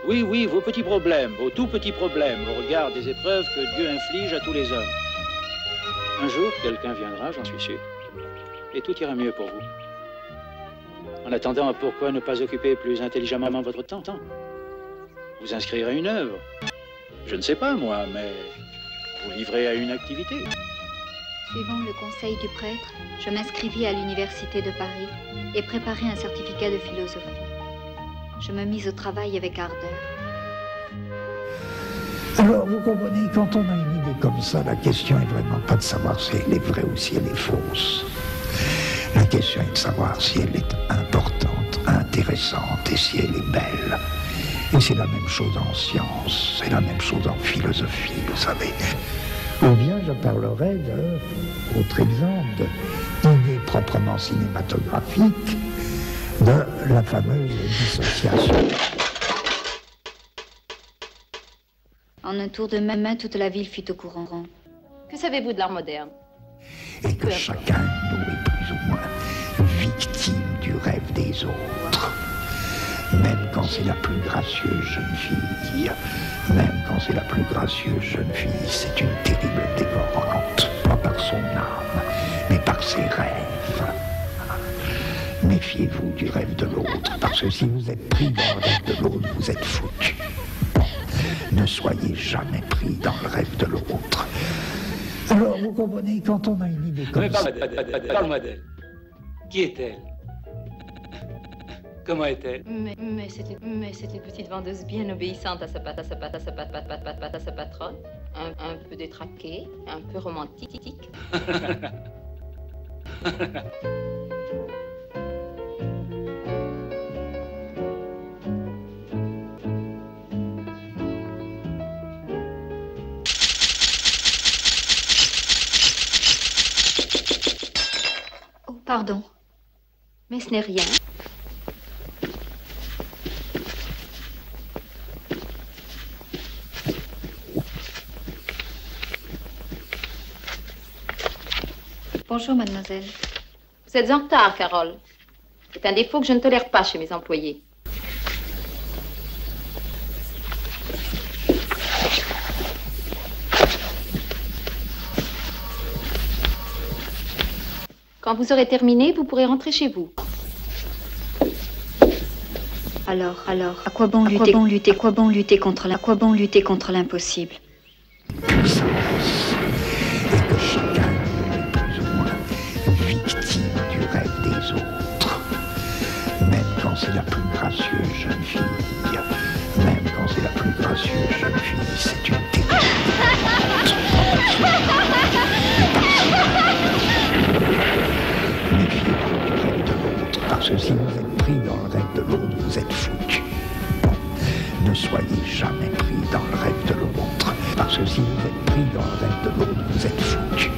Oui, oui, vos petits problèmes, vos tout petits problèmes, au regard des épreuves que Dieu inflige à tous les hommes. Un jour, quelqu'un viendra, j'en suis sûr, et tout ira mieux pour vous. En attendant, pourquoi ne pas occuper plus intelligemment votre temps? Vous inscrire à une œuvre. Je ne sais pas, moi, mais vous livrez à une activité. Suivant le conseil du prêtre, je m'inscrivis à l'université de Paris et préparai un certificat de philosophie. Je me mis au travail avec ardeur. Alors, vous comprenez, quand on a une idée comme ça, la question est vraiment pas de savoir si elle est vraie ou si elle est fausse. La question est de savoir si elle est importante, intéressante et si elle est belle. Et c'est la même chose en science, c'est la même chose en philosophie, vous savez. Ou bien je parlerai autre exemple, d'idée proprement cinématographique, de la fameuse dissociation. En un tour de main, toute la ville fut au courant. Que savez-vous de l'art moderne? Et que chacun de nous est plus ou moins victime du rêve des autres. Même quand c'est la plus gracieuse jeune fille, même quand c'est la plus gracieuse jeune fille, c'est une terrible dévorante, pas par son âme, mais par ses rêves. Méfiez-vous du rêve de l'autre, parce que si vous êtes pris dans le rêve de l'autre, vous êtes foutu. Ne soyez jamais pris dans le rêve de l'autre. Alors, vous comprenez, quand on a une idée comme ça... Parle-moi d'elle. Qui est-elle? Comment est-elle? Mais c'était une petite vendeuse bien obéissante à sa patronne, un peu détraquée, un peu romantique. Oh, pardon. Mais ce n'est rien. Bonjour, mademoiselle. Vous êtes en retard, Carole. C'est un défaut que je ne tolère pas chez mes employés. Quand vous aurez terminé, vous pourrez rentrer chez vous. Alors, à quoi bon lutter contre l'impossible? Et que chacun est plus ou moins victime du rêve des autres. Même quand c'est la plus gracieuse jeune fille, même quand c'est la plus gracieuse jeune fille, c'est une terrible Méfiez-vous du rêve de l'autre, parce que si vous êtes pris dans le rêve de l'autre, vous êtes foutu. Ne soyez jamais pris dans le rêve de l'autre, parce que si vous êtes pris dans le rêve de l'autre, vous êtes foutu.